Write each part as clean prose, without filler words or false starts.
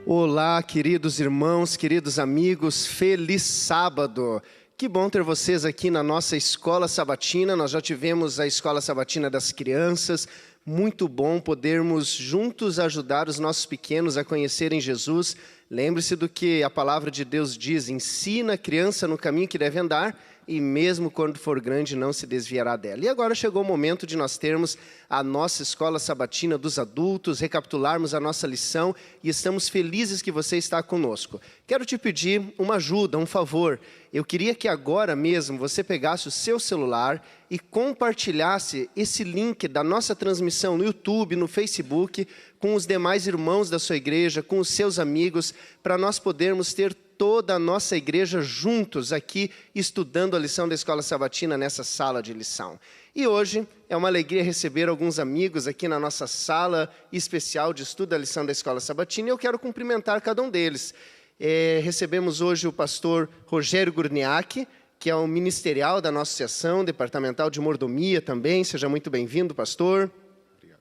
Olá, queridos irmãos, queridos amigos, feliz sábado! Que bom ter vocês aqui na nossa escola sabatina. Nós já tivemos a escola sabatina das crianças. Muito bom podermos juntos ajudar os nossos pequenos a conhecerem Jesus. Lembre-se do que a palavra de Deus diz: ensina a criança no caminho que deve andar, e mesmo quando for grande não se desviará dela. E agora chegou o momento de nós termos a nossa escola sabatina dos adultos, recapitularmos a nossa lição, e estamos felizes que você está conosco. Quero te pedir uma ajuda, um favor. Eu queria que agora mesmo você pegasse o seu celular e compartilhasse esse link da nossa transmissão no YouTube, no Facebook, com os demais irmãos da sua igreja, com os seus amigos, para nós podermos ter toda a nossa igreja juntos aqui, estudando a lição da Escola Sabatina nessa sala de lição. E hoje é uma alegria receber alguns amigos aqui na nossa sala especial de estudo da lição da Escola Sabatina, e eu quero cumprimentar cada um deles. Recebemos hoje o pastor Rogério Gurniak, que é o ministerial da nossa associação, departamental de mordomia também. Seja muito bem-vindo, pastor. Obrigado.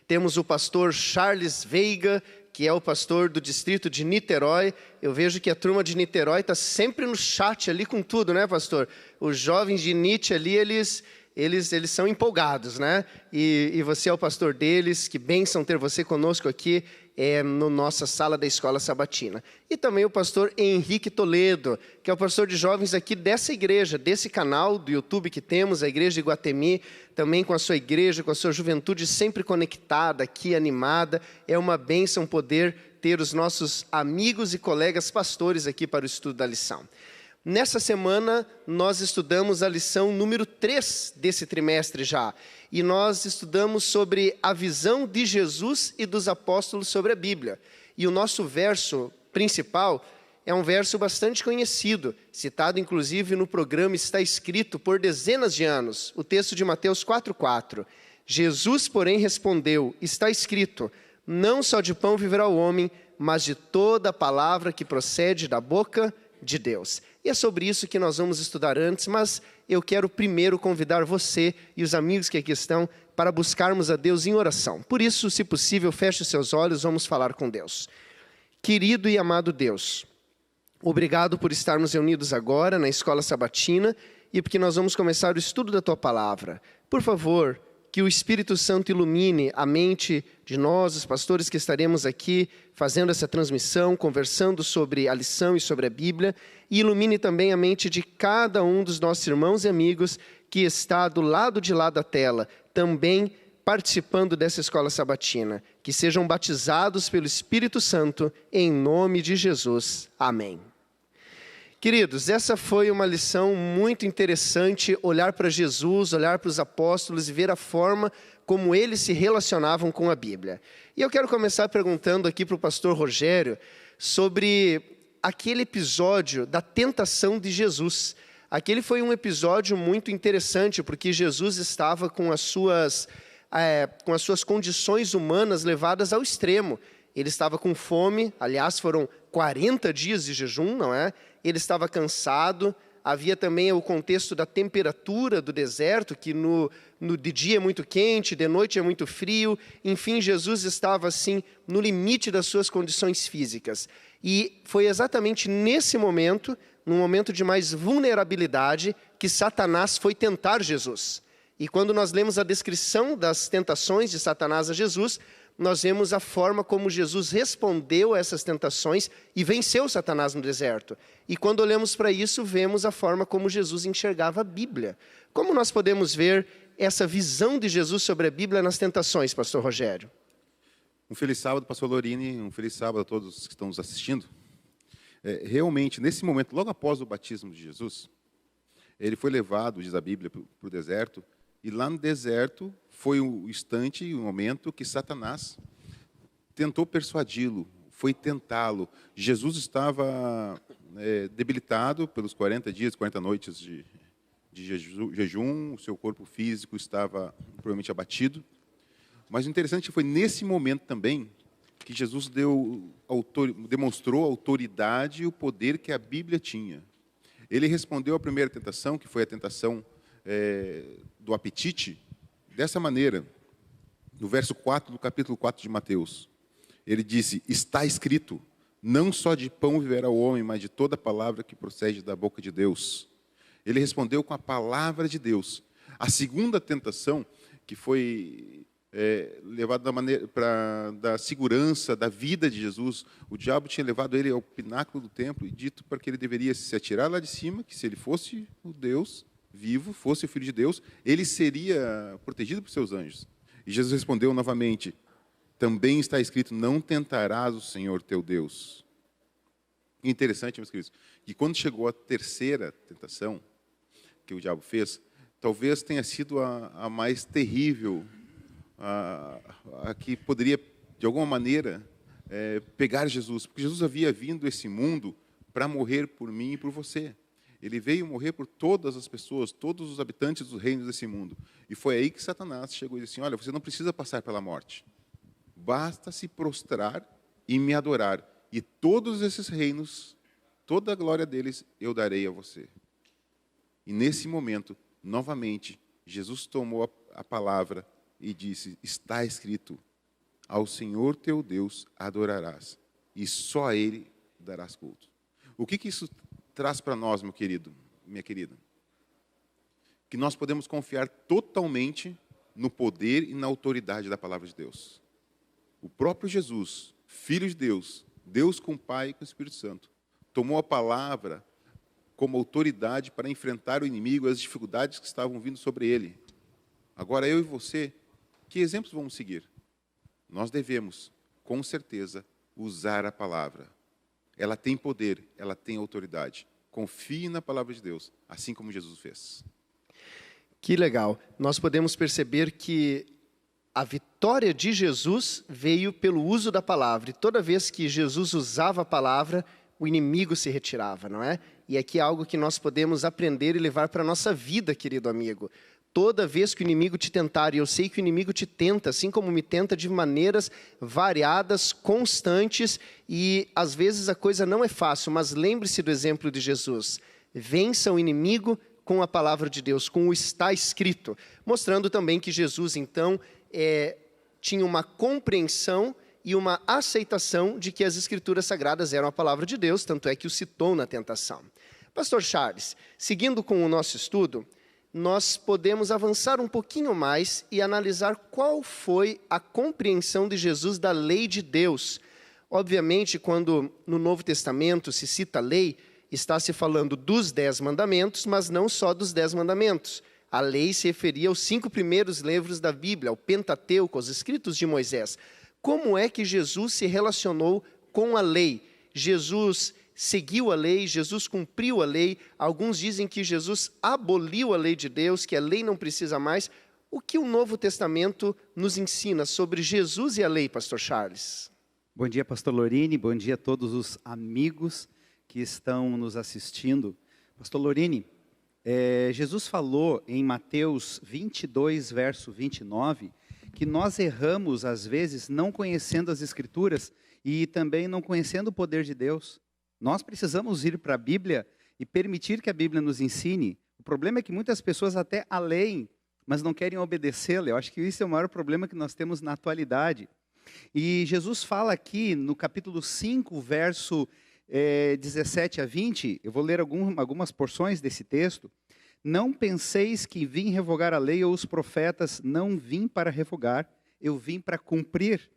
Temos o pastor Charles Veiga, que é o pastor do distrito de Niterói. Eu vejo que a turma de Niterói está sempre no chat ali com tudo, né, pastor? Os jovens de Nite ali, eles são empolgados, né? E você é o pastor deles. Que bênção ter você conosco aqui na nossa sala da Escola Sabatina. E também o pastor Henrique Toledo, que é o pastor de jovens aqui dessa igreja, desse canal do YouTube que temos, a Igreja de Iguatemi, também com a sua igreja, com a sua juventude sempre conectada aqui, animada. É uma bênção poder ter os nossos amigos e colegas pastores aqui para o estudo da lição. Nessa semana, nós estudamos a lição número 3 desse trimestre já. E nós estudamos sobre a visão de Jesus e dos apóstolos sobre a Bíblia. E o nosso verso principal é um verso bastante conhecido, citado inclusive no programa Está Escrito por dezenas de anos, o texto de Mateus 4,4. Jesus, porém, respondeu: está escrito, não só de pão viverá o homem, mas de toda a palavra que procede da boca de Deus. E é sobre isso que nós vamos estudar antes, mas eu quero primeiro convidar você e os amigos que aqui estão para buscarmos a Deus em oração. Por isso, se possível, feche os seus olhos, vamos falar com Deus. Querido e amado Deus, obrigado por estarmos reunidos agora na Escola Sabatina e porque nós vamos começar o estudo da Tua Palavra. Por favor, que o Espírito Santo ilumine a mente de nós, os pastores que estaremos aqui fazendo essa transmissão, conversando sobre a lição e sobre a Bíblia, e ilumine também a mente de cada um dos nossos irmãos e amigos que está do lado de lá da tela, também participando dessa escola sabatina. Que sejam batizados pelo Espírito Santo, em nome de Jesus. Amém. Queridos, essa foi uma lição muito interessante, olhar para Jesus, olhar para os apóstolos e ver a forma como eles se relacionavam com a Bíblia. E eu quero começar perguntando aqui para o pastor Rogério sobre aquele episódio da tentação de Jesus. Aquele foi um episódio muito interessante, porque Jesus estava com as suas condições humanas levadas ao extremo. Ele estava com fome, aliás, foram 40 dias de jejum, não é? Ele estava cansado, havia também o contexto da temperatura do deserto, que de dia é muito quente, de noite é muito frio. Enfim, Jesus estava assim no limite das suas condições físicas. E foi exatamente nesse momento, num momento de mais vulnerabilidade, que Satanás foi tentar Jesus. E quando nós lemos a descrição das tentações de Satanás a Jesus, nós vemos a forma como Jesus respondeu a essas tentações e venceu Satanás no deserto. E quando olhamos para isso, vemos a forma como Jesus enxergava a Bíblia. Como nós podemos ver essa visão de Jesus sobre a Bíblia nas tentações, pastor Rogério? Um feliz sábado, pastor Lorini, um feliz sábado a todos que estão nos assistindo. Realmente, nesse momento, logo após o batismo de Jesus, ele foi levado, diz a Bíblia, para o deserto, e lá no deserto foi o instante, o momento que Satanás tentou persuadi-lo, foi tentá-lo. Jesus estava debilitado pelos 40 dias, 40 noites de jejum, o seu corpo físico estava provavelmente abatido. Mas o interessante foi nesse momento também que Jesus demonstrou a autoridade e o poder que a Bíblia tinha. Ele respondeu à primeira tentação, que foi a tentação do apetite, dessa maneira. No verso 4 do capítulo 4 de Mateus, ele disse: está escrito, Não só de pão viverá o homem, mas de toda palavra que procede da boca de Deus. Ele respondeu com a palavra de Deus. A segunda tentação, que foi levada da segurança da vida de Jesus, o diabo tinha levado ele ao pináculo do templo e dito para que ele deveria se atirar lá de cima, que se ele fosse o Deus vivo, fosse o Filho de Deus, ele seria protegido por seus anjos. E Jesus respondeu novamente: também está escrito, não tentarás o Senhor teu Deus. Interessante, meus queridos, que quando chegou a terceira tentação que o diabo fez, talvez tenha sido a mais terrível, a que poderia, de alguma maneira, pegar Jesus. Porque Jesus havia vindo a esse mundo para morrer por mim e por você. Ele veio morrer por todas as pessoas, todos os habitantes dos reinos desse mundo. E foi aí que Satanás chegou e disse assim: olha, você não precisa passar pela morte. Basta se prostrar e me adorar. E todos esses reinos, toda a glória deles, eu darei a você. E nesse momento, novamente, Jesus tomou a palavra e disse: está escrito, ao Senhor teu Deus adorarás, e só a Ele darás culto. O que isso traz para nós, meu querido, minha querida? Que nós podemos confiar totalmente no poder e na autoridade da palavra de Deus. O próprio Jesus, Filho de Deus, Deus com o Pai e com o Espírito Santo, tomou a palavra como autoridade para enfrentar o inimigo e as dificuldades que estavam vindo sobre ele. Agora, eu e você, que exemplos vamos seguir? Nós devemos, com certeza, usar a palavra. Ela tem poder, ela tem autoridade. Confie na palavra de Deus, assim como Jesus fez. Que legal. Nós podemos perceber que a vitória de Jesus veio pelo uso da palavra. E toda vez que Jesus usava a palavra, o inimigo se retirava, não é? E aqui é algo que nós podemos aprender e levar para a nossa vida, querido amigo. Toda vez que o inimigo te tentar, e eu sei que o inimigo te tenta, assim como me tenta de maneiras variadas, constantes, e às vezes a coisa não é fácil, mas lembre-se do exemplo de Jesus. Vença o inimigo com a palavra de Deus, com o está escrito. Mostrando também que Jesus, então, tinha uma compreensão e uma aceitação de que as Escrituras Sagradas eram a palavra de Deus, tanto é que o citou na tentação. Pastor Charles, seguindo com o nosso estudo, nós podemos avançar um pouquinho mais e analisar qual foi a compreensão de Jesus da lei de Deus. Obviamente, quando no Novo Testamento se cita lei, está se falando dos 10 mandamentos, mas não só dos 10 mandamentos. A lei se referia aos 5 primeiros livros da Bíblia, ao Pentateuco, aos escritos de Moisés. Como é que Jesus se relacionou com a lei? Jesus seguiu a lei, Jesus cumpriu a lei. Alguns dizem que Jesus aboliu a lei de Deus, que a lei não precisa mais. O que o Novo Testamento nos ensina sobre Jesus e a lei, pastor Charles? Bom dia, pastor Lorini, bom dia a todos os amigos que estão nos assistindo. Pastor Lorini, Jesus falou em Mateus 22, verso 29, que nós erramos, às vezes, não conhecendo as Escrituras e também não conhecendo o poder de Deus. Nós precisamos ir para a Bíblia e permitir que a Bíblia nos ensine. O problema é que muitas pessoas até a leem, mas não querem obedecê-la. Eu acho que isso é o maior problema que nós temos na atualidade. E Jesus fala aqui no capítulo 5, verso 17 a 20, eu vou ler algumas porções desse texto. Não penseis que vim revogar a lei ou os profetas, não vim para revogar, eu vim para cumprir.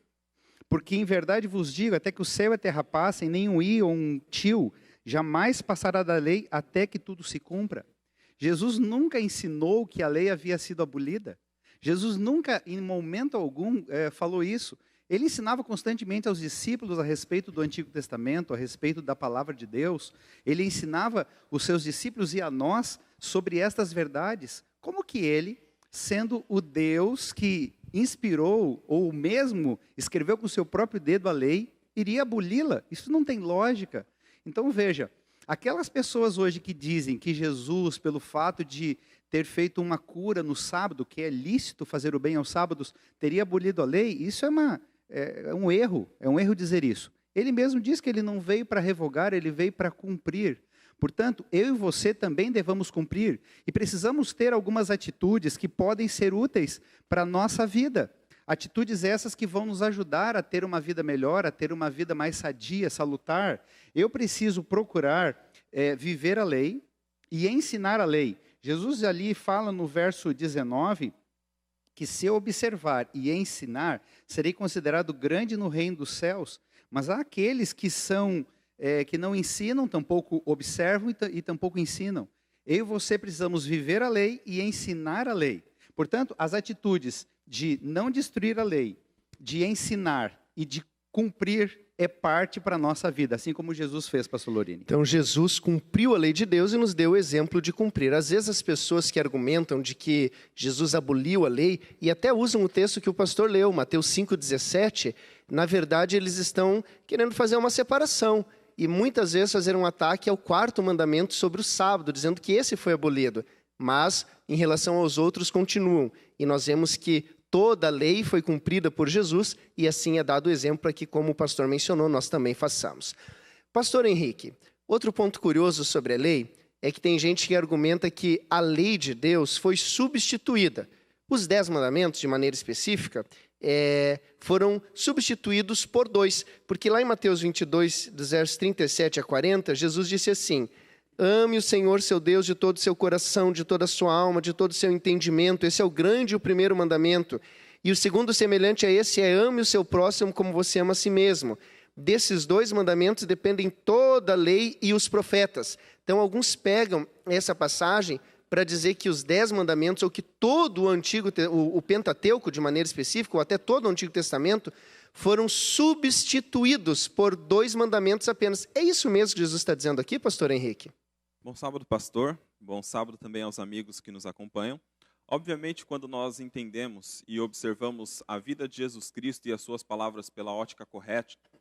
Porque em verdade vos digo, até que o céu e a terra passem, nem um i ou um tio jamais passará da lei até que tudo se cumpra. Jesus nunca ensinou que a lei havia sido abolida. Jesus nunca, em momento algum, falou isso. Ele ensinava constantemente aos discípulos a respeito do Antigo Testamento, a respeito da palavra de Deus. Ele ensinava os seus discípulos e a nós sobre estas verdades. Como que ele, sendo o Deus que inspirou, ou mesmo escreveu com o seu próprio dedo a lei, iria aboli-la? Isso não tem lógica. Então veja, aquelas pessoas hoje que dizem que Jesus, pelo fato de ter feito uma cura no sábado, que é lícito fazer o bem aos sábados, teria abolido a lei, isso é um erro dizer isso. Ele mesmo diz que ele não veio para revogar, ele veio para cumprir. Portanto, eu e você também devemos cumprir e precisamos ter algumas atitudes que podem ser úteis para a nossa vida. Atitudes essas que vão nos ajudar a ter uma vida melhor, a ter uma vida mais sadia, salutar. Eu preciso procurar viver a lei e ensinar a lei. Jesus ali fala no verso 19 que se eu observar e ensinar, serei considerado grande no reino dos céus. Mas há aqueles que que não ensinam, tampouco observam e tampouco ensinam. Eu e você precisamos viver a lei e ensinar a lei. Portanto, as atitudes de não destruir a lei, de ensinar e de cumprir é parte para a nossa vida, assim como Jesus fez, pastor Lorini. Então, Jesus cumpriu a lei de Deus e nos deu o exemplo de cumprir. Às vezes as pessoas que argumentam de que Jesus aboliu a lei e até usam o texto que o pastor leu, Mateus 5,17, na verdade eles estão querendo fazer uma separação e muitas vezes fazer um ataque ao 4º mandamento sobre o sábado, dizendo que esse foi abolido. Mas, em relação aos outros, continuam. E nós vemos que toda a lei foi cumprida por Jesus e assim é dado o exemplo para que, como o pastor mencionou, nós também façamos. Pastor Henrique, outro ponto curioso sobre a lei é que tem gente que argumenta que a lei de Deus foi substituída. Os 10 mandamentos, de maneira específica, foram substituídos por 2, porque lá em Mateus 22, dos versos 37 a 40, Jesus disse assim: ame o Senhor seu Deus de todo o seu coração, de toda a sua alma, de todo o seu entendimento. Esse é o grande e o primeiro mandamento. E o segundo, semelhante a esse, é ame o seu próximo como você ama a si mesmo. Desses 2 mandamentos dependem toda a lei e os profetas. Então, alguns pegam essa passagem para dizer que os 10 mandamentos, ou que todo o Pentateuco, de maneira específica, ou até todo o Antigo Testamento, foram substituídos por 2 mandamentos apenas. É isso mesmo que Jesus está dizendo aqui, pastor Henrique? Bom sábado, pastor. Bom sábado também aos amigos que nos acompanham. Obviamente, quando nós entendemos e observamos a vida de Jesus Cristo e as suas palavras pela ótica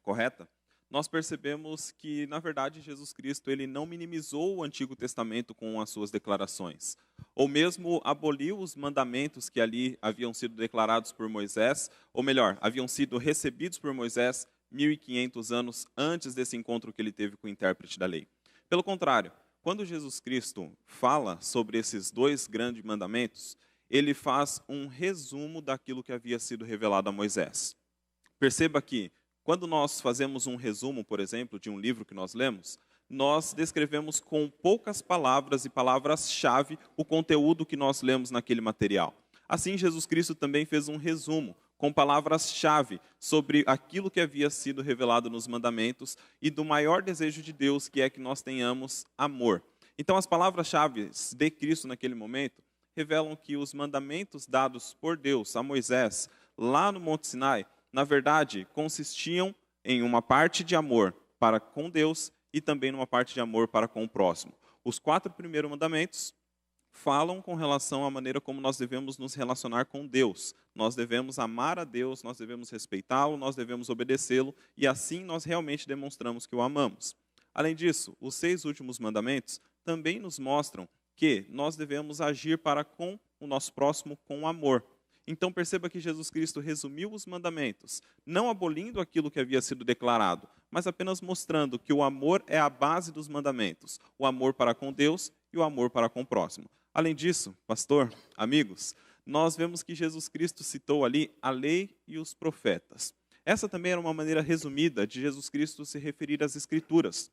correta, nós percebemos que, na verdade, Jesus Cristo ele não minimizou o Antigo Testamento com as suas declarações, ou mesmo aboliu os mandamentos que ali haviam sido declarados por Moisés, ou melhor, haviam sido recebidos por Moisés 1.500 anos antes desse encontro que ele teve com o intérprete da lei. Pelo contrário, quando Jesus Cristo fala sobre esses 2 grandes mandamentos, ele faz um resumo daquilo que havia sido revelado a Moisés. Perceba que, quando nós fazemos um resumo, por exemplo, de um livro que nós lemos, nós descrevemos com poucas palavras e palavras-chave o conteúdo que nós lemos naquele material. Assim, Jesus Cristo também fez um resumo com palavras-chave sobre aquilo que havia sido revelado nos mandamentos e do maior desejo de Deus, que é que nós tenhamos amor. Então, as palavras-chave de Cristo naquele momento revelam que os mandamentos dados por Deus a Moisés, lá no Monte Sinai, na verdade, consistiam em uma parte de amor para com Deus e também numa parte de amor para com o próximo. Os 4 primeiros mandamentos falam com relação à maneira como nós devemos nos relacionar com Deus. Nós devemos amar a Deus, nós devemos respeitá-lo, nós devemos obedecê-lo, e assim nós realmente demonstramos que o amamos. Além disso, os 6 últimos mandamentos também nos mostram que nós devemos agir para com o nosso próximo com amor. Então perceba que Jesus Cristo resumiu os mandamentos, não abolindo aquilo que havia sido declarado, mas apenas mostrando que o amor é a base dos mandamentos, o amor para com Deus e o amor para com o próximo. Além disso, pastor, amigos, nós vemos que Jesus Cristo citou ali a lei e os profetas. Essa também era uma maneira resumida de Jesus Cristo se referir às Escrituras,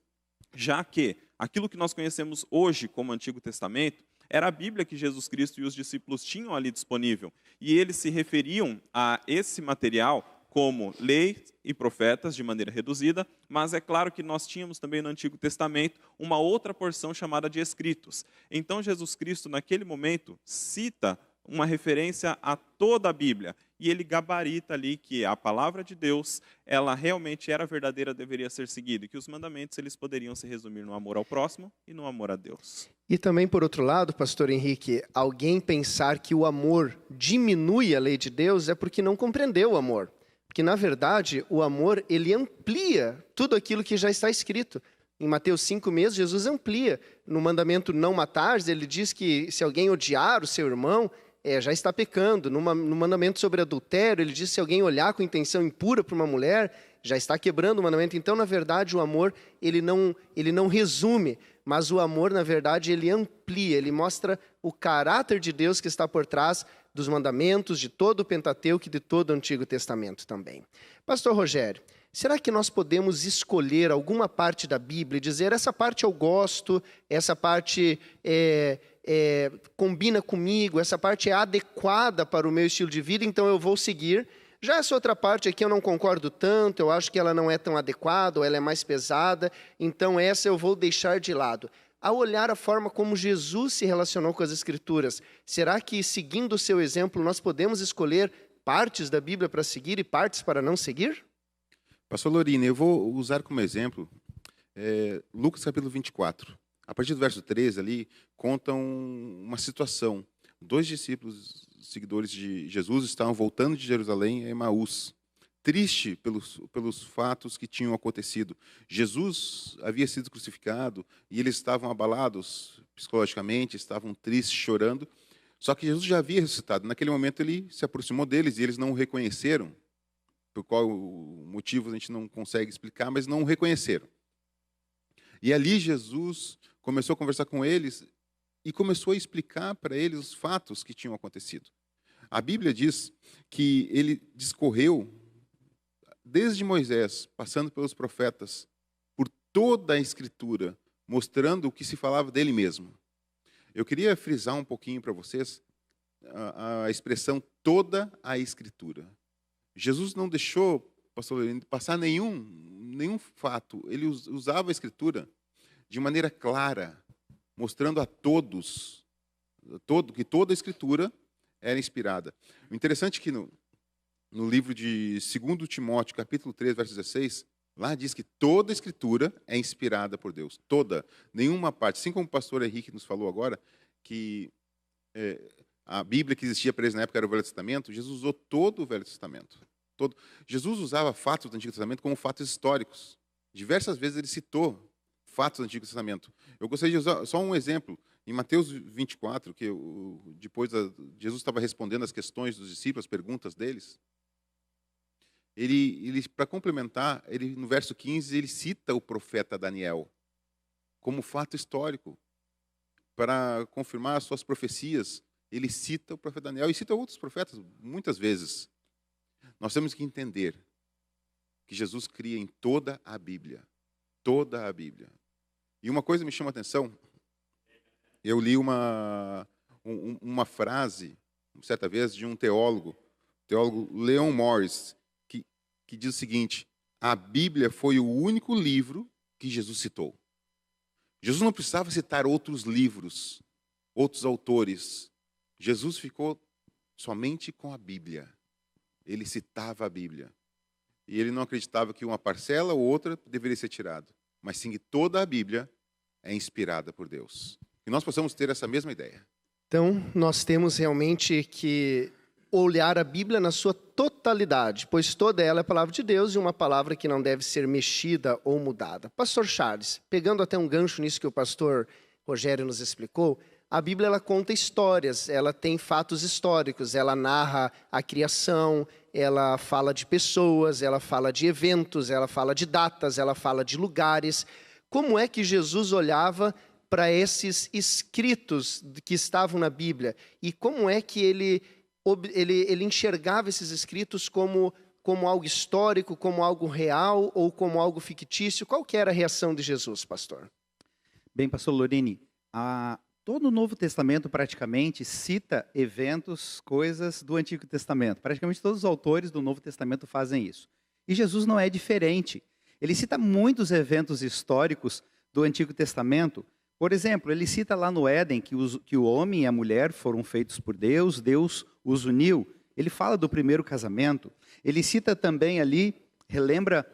já que aquilo que nós conhecemos hoje como Antigo Testamento era a Bíblia que Jesus Cristo e os discípulos tinham ali disponível. E eles se referiam a esse material como lei e profetas, de maneira reduzida, mas é claro que nós tínhamos também no Antigo Testamento uma outra porção chamada de escritos. Então Jesus Cristo, naquele momento, cita uma referência a toda a Bíblia, e ele gabarita ali que a palavra de Deus, ela realmente era verdadeira, deveria ser seguida, e que os mandamentos eles poderiam se resumir no amor ao próximo e no amor a Deus. E também, por outro lado, pastor Henrique, alguém pensar que o amor diminui a lei de Deus é porque não compreendeu o amor. Porque, na verdade, o amor, ele amplia tudo aquilo que já está escrito. Em Mateus 5 mesmo, Jesus amplia. No mandamento não matar, ele diz que se alguém odiar o seu irmão, já está pecando. No mandamento sobre adultério, ele diz que se alguém olhar com intenção impura para uma mulher, já está quebrando o mandamento. Então, na verdade, o amor, ele não resume, mas o amor, na verdade, ele amplia, ele mostra o caráter de Deus que está por trás dos mandamentos, de todo o Pentateuco e de todo o Antigo Testamento também. Pastor Rogério, será que nós podemos escolher alguma parte da Bíblia e dizer, essa parte eu gosto, essa parte combina comigo, essa parte é adequada para o meu estilo de vida, então eu vou seguir. Já essa outra parte aqui eu não concordo tanto, eu acho que ela não é tão adequada, ou ela é mais pesada, então essa eu vou deixar de lado. Ao olhar a forma como Jesus se relacionou com as Escrituras, será que, seguindo o seu exemplo, nós podemos escolher partes da Bíblia para seguir e partes para não seguir? Pastor Lorini, eu vou usar como exemplo Lucas capítulo 24. A partir do verso 13 ali, contam uma situação. 2 discípulos, seguidores de Jesus, estavam voltando de Jerusalém a Emaús, triste pelos fatos que tinham acontecido. Jesus havia sido crucificado e eles estavam abalados psicologicamente, estavam tristes, chorando. Só que Jesus já havia ressuscitado. Naquele momento ele se aproximou deles e eles não o reconheceram. Por qual motivo a gente não consegue explicar, mas não o reconheceram. E ali Jesus começou a conversar com eles e começou a explicar para eles os fatos que tinham acontecido. A Bíblia diz que ele discorreu desde Moisés, passando pelos profetas, por toda a Escritura, mostrando o que se falava dele mesmo. Eu queria frisar um pouquinho para vocês a expressão toda a Escritura. Jesus não deixou, pastor Lorena, passar nenhum fato. Ele usava a Escritura de maneira clara, mostrando a todos que toda a Escritura era inspirada. O interessante é que no livro de 2 Timóteo, capítulo 3, verso 16, lá diz que toda a Escritura é inspirada por Deus. Toda, nenhuma parte. Assim como o pastor Henrique nos falou agora, que a Bíblia que existia para eles na época era o Velho Testamento, Jesus usou todo o Velho Testamento. Jesus usava fatos do Antigo Testamento como fatos históricos. Diversas vezes ele citou fatos do Antigo Testamento. Eu gostaria de usar só um exemplo. Em Mateus 24, que depois Jesus estava respondendo as questões dos discípulos, as perguntas deles, ele para complementar, no verso 15, ele cita o profeta Daniel como fato histórico. Para confirmar as suas profecias, ele cita o profeta Daniel e cita outros profetas muitas vezes. Nós temos que entender que Jesus cria em toda a Bíblia. Toda a Bíblia. E uma coisa me chama a atenção, eu li uma frase, certa vez, de um teólogo Leon Morris, que diz o seguinte: a Bíblia foi o único livro que Jesus citou. Jesus não precisava citar outros livros, outros autores. Jesus ficou somente com a Bíblia. Ele citava a Bíblia. E ele não acreditava que uma parcela ou outra deveria ser tirada, mas sim que toda a Bíblia é inspirada por Deus. E nós possamos ter essa mesma ideia. Então, nós temos realmente que olhar a Bíblia na sua totalidade, pois toda ela é a palavra de Deus e uma palavra que não deve ser mexida ou mudada. Pastor Charles, pegando até um gancho nisso que o pastor Rogério nos explicou, a Bíblia ela conta histórias, ela tem fatos históricos, ela narra a criação, ela fala de pessoas, ela fala de eventos, ela fala de datas, ela fala de lugares. Como é que Jesus olhava para esses escritos que estavam na Bíblia? E como é que ele enxergava esses escritos como algo histórico, como algo real ou como algo fictício? Qual que era a reação de Jesus, pastor? Bem, pastor Lorini, todo o Novo Testamento praticamente cita eventos, coisas do Antigo Testamento. Praticamente todos os autores do Novo Testamento fazem isso. E Jesus não é diferente. Ele cita muitos eventos históricos do Antigo Testamento. Por exemplo, ele cita lá no Éden que o homem e a mulher foram feitos por Deus, Deus os uniu. Ele fala do primeiro casamento. Ele cita também ali, relembra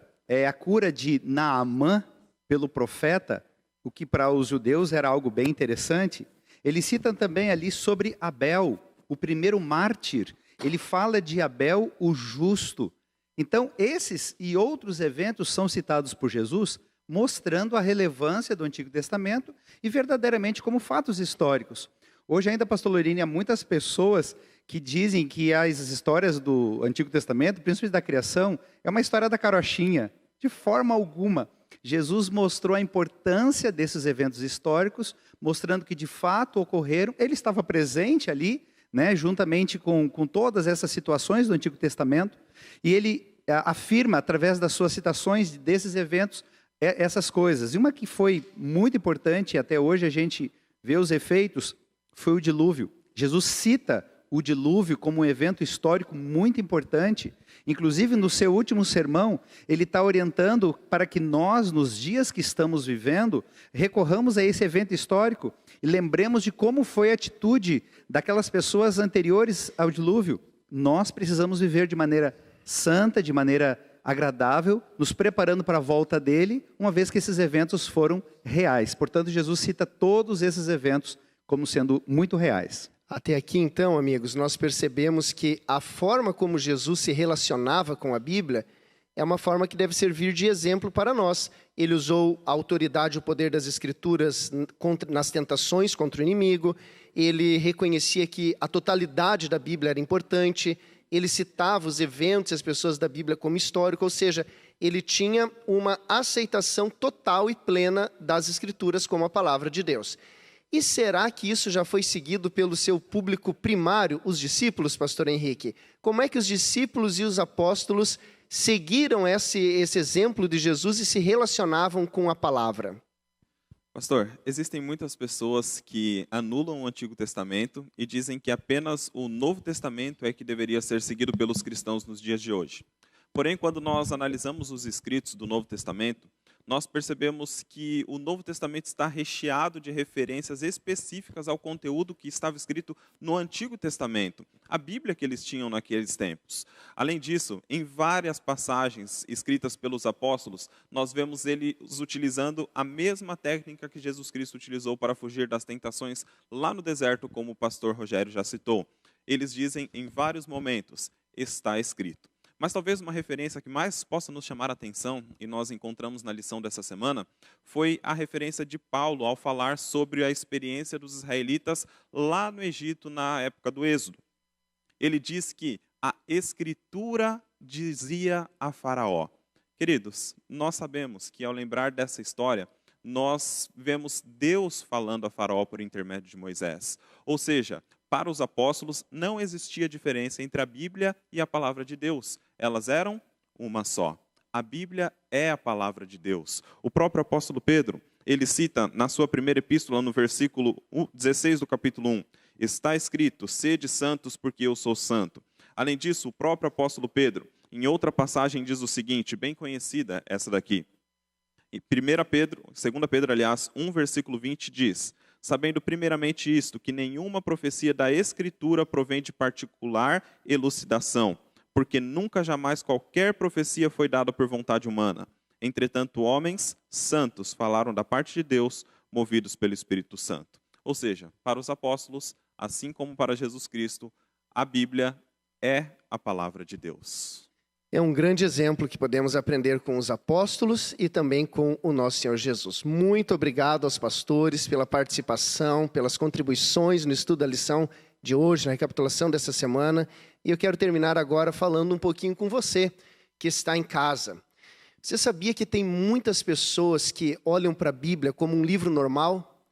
a cura de Naamã pelo profeta, o que para os judeus era algo bem interessante. Ele cita também ali sobre Abel, o primeiro mártir. Ele fala de Abel, o justo. Então, esses e outros eventos são citados por Jesus, mostrando a relevância do Antigo Testamento e verdadeiramente como fatos históricos. Hoje ainda, pastor Lorini, há muitas pessoas que dizem que as histórias do Antigo Testamento, principalmente da criação, é uma história da carochinha. De forma alguma. Jesus mostrou a importância desses eventos históricos, mostrando que de fato ocorreram. Ele estava presente ali né, juntamente com todas essas situações do Antigo Testamento, e ele afirma, através das suas citações desses eventos, essas coisas. E uma que foi muito importante, e até hoje a gente vê os efeitos, foi o dilúvio. Jesus cita o dilúvio como um evento histórico muito importante. Inclusive, no seu último sermão, ele está orientando para que nós, nos dias que estamos vivendo, recorramos a esse evento histórico e lembremos de como foi a atitude daquelas pessoas anteriores ao dilúvio. Nós precisamos viver de maneira santa, de maneira agradável, nos preparando para a volta dele, uma vez que esses eventos foram reais. Portanto, Jesus cita todos esses eventos como sendo muito reais. Até aqui, então, amigos, nós percebemos que a forma como Jesus se relacionava com a Bíblia é uma forma que deve servir de exemplo para nós. Ele usou a autoridade e o poder das Escrituras nas tentações contra o inimigo, ele reconhecia que a totalidade da Bíblia era importante, ele citava os eventos e as pessoas da Bíblia como histórico, ou seja, ele tinha uma aceitação total e plena das Escrituras como a palavra de Deus. E será que isso já foi seguido pelo seu público primário, os discípulos, pastor Henrique? Como é que os discípulos e os apóstolos seguiram esse exemplo de Jesus e se relacionavam com a palavra? Pastor, existem muitas pessoas que anulam o Antigo Testamento e dizem que apenas o Novo Testamento é que deveria ser seguido pelos cristãos nos dias de hoje. Porém, quando nós analisamos os escritos do Novo Testamento, nós percebemos que o Novo Testamento está recheado de referências específicas ao conteúdo que estava escrito no Antigo Testamento, a Bíblia que eles tinham naqueles tempos. Além disso, em várias passagens escritas pelos apóstolos, nós vemos eles utilizando a mesma técnica que Jesus Cristo utilizou para fugir das tentações lá no deserto, como o pastor Rogério já citou. Eles dizem em vários momentos, está escrito. Mas talvez uma referência que mais possa nos chamar a atenção, e nós encontramos na lição dessa semana, foi a referência de Paulo ao falar sobre a experiência dos israelitas lá no Egito, na época do Êxodo. Ele diz que a Escritura dizia a Faraó. Queridos, nós sabemos que ao lembrar dessa história, nós vemos Deus falando a Faraó por intermédio de Moisés. Ou seja, para os apóstolos não existia diferença entre a Bíblia e a palavra de Deus. Elas eram uma só. A Bíblia é a palavra de Deus. O próprio apóstolo Pedro, ele cita na sua primeira epístola, no versículo 16 do capítulo 1, está escrito, sede santos porque eu sou santo. Além disso, o próprio apóstolo Pedro, em outra passagem, diz o seguinte, bem conhecida essa daqui. Em 2 Pedro, aliás, 1 versículo 20 diz, sabendo primeiramente isto, que nenhuma profecia da Escritura provém de particular elucidação, porque nunca jamais qualquer profecia foi dada por vontade humana. Entretanto, homens santos falaram da parte de Deus, movidos pelo Espírito Santo. Ou seja, para os apóstolos, assim como para Jesus Cristo, a Bíblia é a palavra de Deus. É um grande exemplo que podemos aprender com os apóstolos e também com o nosso Senhor Jesus. Muito obrigado aos pastores pela participação, pelas contribuições no estudo da lição de hoje, na recapitulação dessa semana. E eu quero terminar agora falando um pouquinho com você, que está em casa. Você sabia que tem muitas pessoas que olham para a Bíblia como um livro normal?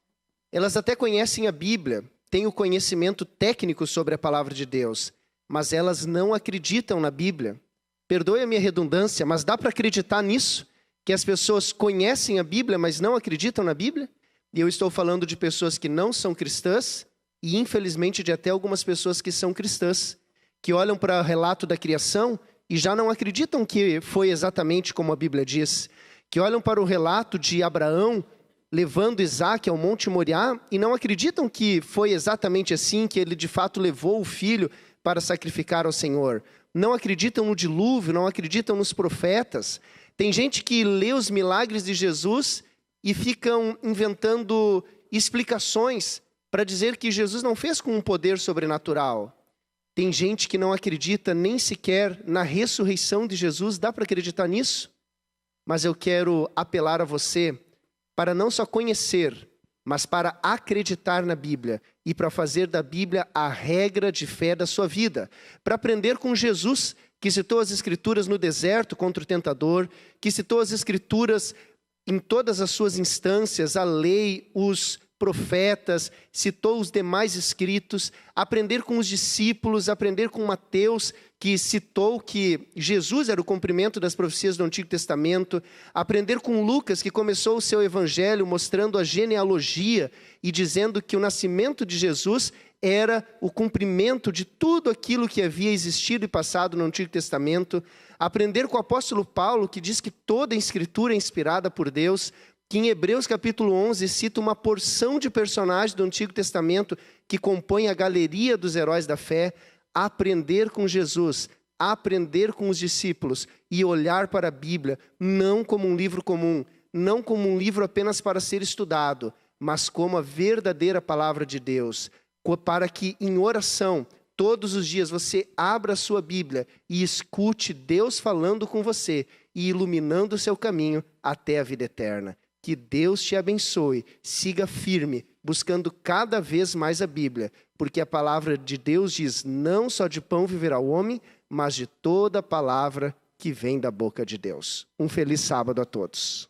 Elas até conhecem a Bíblia, têm o conhecimento técnico sobre a palavra de Deus, mas elas não acreditam na Bíblia. Perdoe a minha redundância, mas dá para acreditar nisso? Que as pessoas conhecem a Bíblia, mas não acreditam na Bíblia? E eu estou falando de pessoas que não são cristãs e, infelizmente, de até algumas pessoas que são cristãs, que olham para o relato da criação e já não acreditam que foi exatamente como a Bíblia diz, que olham para o relato de Abraão levando Isaque ao Monte Moriá e não acreditam que foi exatamente assim, que ele de fato levou o filho para sacrificar ao Senhor. Não acreditam no dilúvio, não acreditam nos profetas. Tem gente que lê os milagres de Jesus e ficam inventando explicações para dizer que Jesus não fez com um poder sobrenatural. Tem gente que não acredita nem sequer na ressurreição de Jesus. Dá para acreditar nisso? Mas eu quero apelar a você para não só conhecer, mas para acreditar na Bíblia e para fazer da Bíblia a regra de fé da sua vida. Para aprender com Jesus, que citou as Escrituras no deserto contra o tentador, que citou as Escrituras em todas as suas instâncias, a lei, os profetas, citou os demais escritos, aprender com os discípulos, aprender com Mateus, que citou que Jesus era o cumprimento das profecias do Antigo Testamento, aprender com Lucas, que começou o seu evangelho mostrando a genealogia e dizendo que o nascimento de Jesus era o cumprimento de tudo aquilo que havia existido e passado no Antigo Testamento, aprender com o apóstolo Paulo, que diz que toda a Escritura é inspirada por Deus, que em Hebreus capítulo 11 cita uma porção de personagens do Antigo Testamento que compõem a galeria dos heróis da fé, aprender com Jesus, aprender com os discípulos e olhar para a Bíblia não como um livro comum, não como um livro apenas para ser estudado, mas como a verdadeira palavra de Deus, para que em oração, todos os dias você abra a sua Bíblia e escute Deus falando com você e iluminando o seu caminho até a vida eterna. Que Deus te abençoe, siga firme, buscando cada vez mais a Bíblia, porque a palavra de Deus diz, não só de pão viverá o homem, mas de toda palavra que vem da boca de Deus. Um feliz sábado a todos.